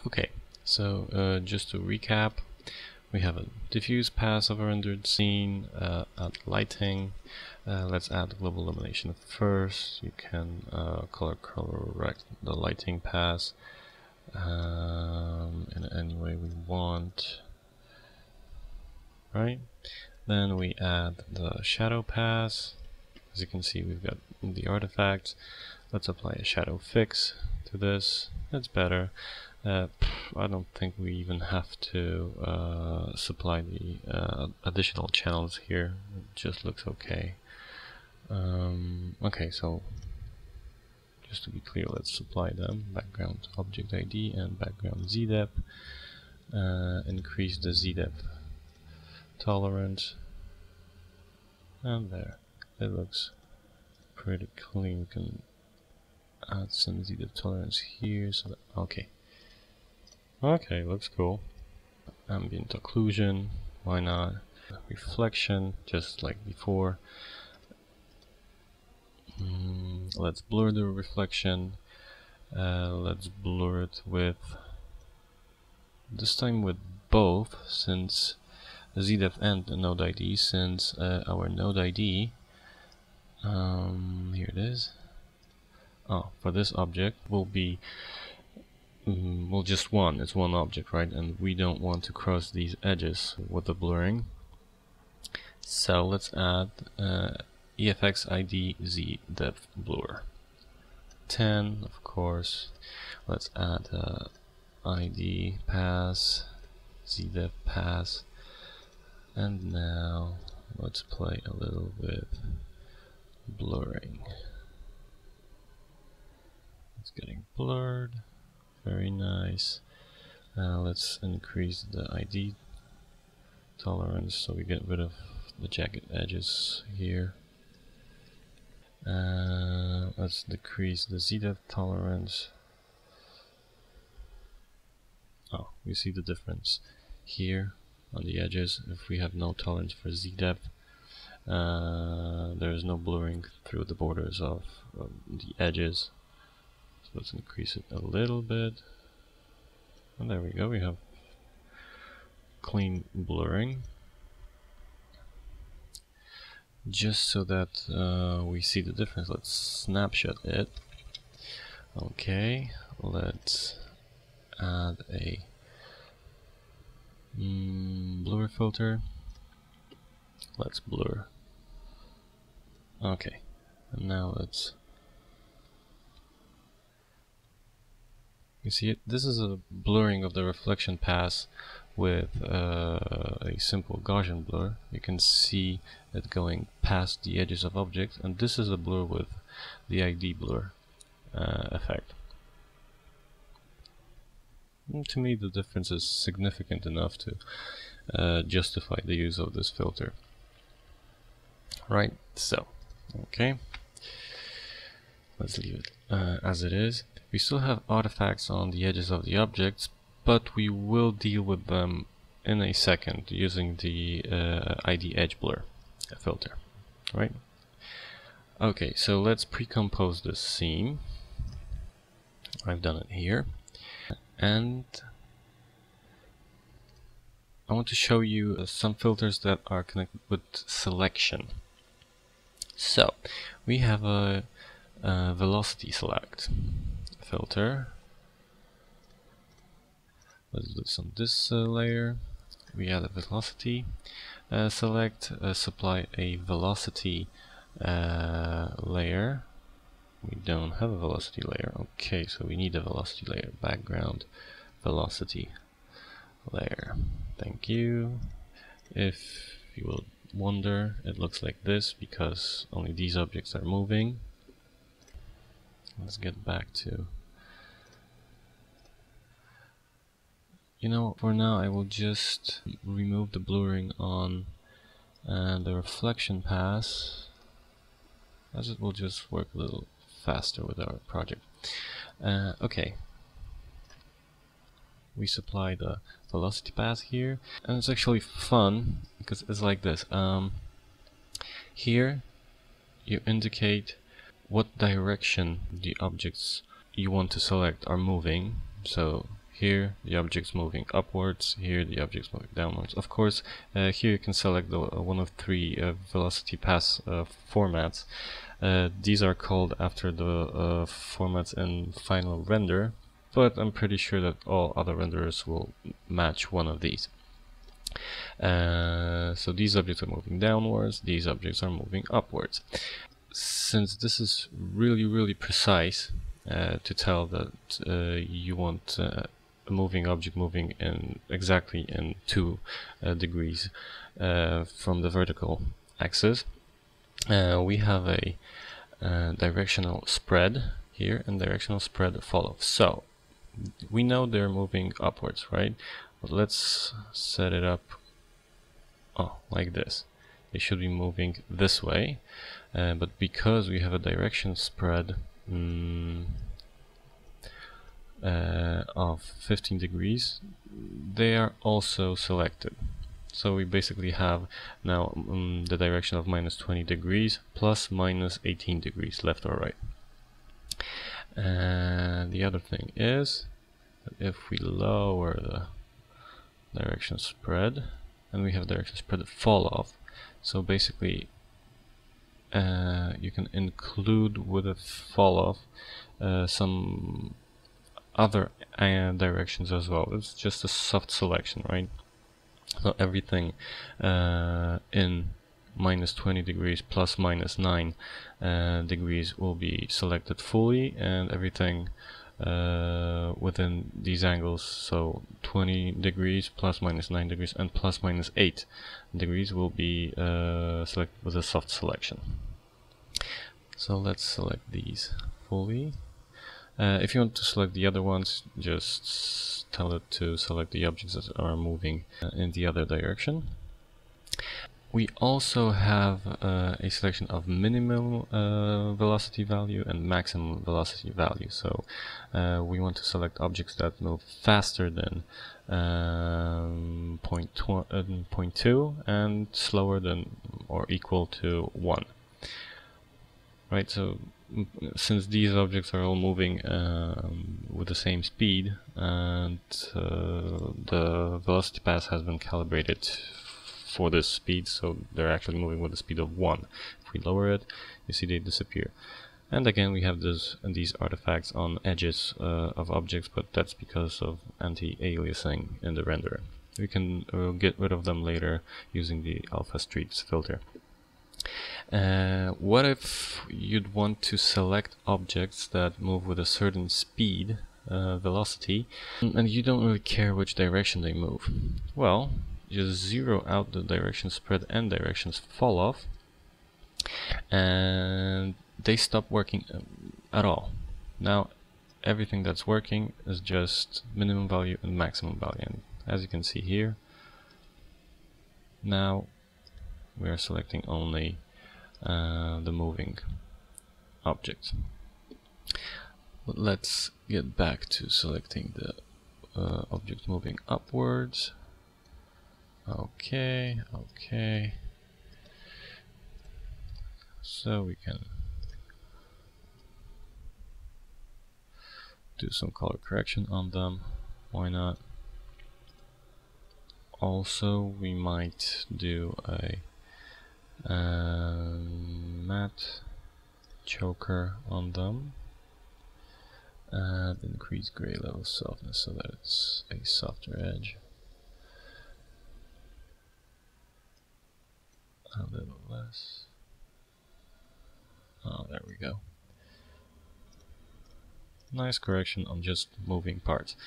Okay, so just to recap, we have a diffuse pass of a rendered scene, add lighting. Let's add global illumination first. You can color correct the lighting pass in any way we want. Right? Then we add the shadow pass. As you can see, we've got the artifacts. Let's apply a shadow fix to this. That's better. I don't think we even have to supply the additional channels here. It just looks okay. Okay, so just to be clear, let's supply them. Background object ID and background ZDepth. Increase the ZDepth tolerance. And there. It looks pretty clean. We can add some ZDepth tolerance here. So that, okay. Okay, looks cool. Ambient occlusion, why not? Reflection, just like before. Let's blur the reflection. Let's blur it with, this time with both, since ZDepth and the node ID, since our node ID, here it is. Oh, for this object will be well, just it's one object, right? And we don't want to cross these edges with the blurring. So let's add EFX ID ZDepth blur 10, of course. Let's add ID pass, ZDepth pass, and now let's play a little with blurring. It's getting blurred. Very nice. Let's increase the ID tolerance so we get rid of the jagged edges here. Let's decrease the ZDepth tolerance. Oh, you see the difference here on the edges. If we have no tolerance for ZDepth, there is no blurring through the borders of the edges. So let's increase it a little bit, and there we go, we have clean blurring. Just so that we see the difference, let's snapshot it. Okay, let's add a blur filter. Let's blur. Okay, and now let's, you see it? This is a blurring of the reflection pass with a simple Gaussian blur. You can see it going past the edges of objects, and this is a blur with the ID blur effect. And to me, the difference is significant enough to justify the use of this filter. Right, so, okay. Let's leave it as it is. We still have artifacts on the edges of the objects, but we will deal with them in a second using the ID edge blur filter, right? Okay, so let's pre-compose this scene. I've done it here, and I want to show you some filters that are connected with selection. So we have a velocity select filter. Let's do this on this layer. We add a velocity select, supply a velocity layer. We don't have a velocity layer. Okay, so we need a velocity layer. Background velocity layer. Thank you. If you will wonder, it looks like this because only these objects are moving. Let's get back to, you know, for now I will just remove the blurring on the reflection pass, as it will just work a little faster with our project. Okay, we supply the velocity path here, and it's actually fun because it's like this. Here you indicate what direction the objects you want to select are moving. So here the object's moving upwards, here the object's moving downwards. Of course, here you can select the one of three velocity pass formats. These are called after the formats in final render, but I'm pretty sure that all other renderers will match one of these. So these objects are moving downwards, these objects are moving upwards. Since this is really precise to tell that you want a moving object moving in exactly in 2 degrees from the vertical axis, we have a directional spread here and directional spread follow. So we know they're moving upwards, right? But let's set it up like this. They should be moving this way, but because we have a direction spread of 15 degrees, they are also selected. So we basically have now the direction of minus 20 degrees plus minus 18 degrees left or right. And the other thing is that if we lower the direction spread, and we have direction spread fall off, so basically you can include with a fall off some other directions as well. It's just a soft selection, right? So everything in minus 20 degrees plus minus 9 degrees will be selected fully, and everything within these angles, so 20 degrees plus minus 9 degrees and plus minus 8 degrees will be selected with a soft selection. So let's select these fully. If you want to select the other ones, just tell it to select the objects that are moving in the other direction. We also have a selection of minimum velocity value and maximum velocity value. So we want to select objects that move faster than 0.2 and slower than or equal to 1. Right, so since these objects are all moving with the same speed, and the velocity pass has been calibrated for this speed, so they're actually moving with a speed of 1. If we lower it, you see they disappear. And again, we have these artifacts on edges of objects, but that's because of anti-aliasing in the renderer. We can get rid of them later using the alpha streaks filter. What if you'd want to select objects that move with a certain speed, velocity, and you don't really care which direction they move? Well, just zero out the direction spread and directions fall off, and they stop working at all. Now everything that's working is just minimum value and maximum value, and as you can see here, now we are selecting only the moving object. But let's get back to selecting the object moving upwards. Okay. So we can do some color correction on them. Why not? Also, we might do a matte choker on them and increase gray level softness so that it's a softer edge. A little less. Oh, there we go. Nice correction on just moving parts.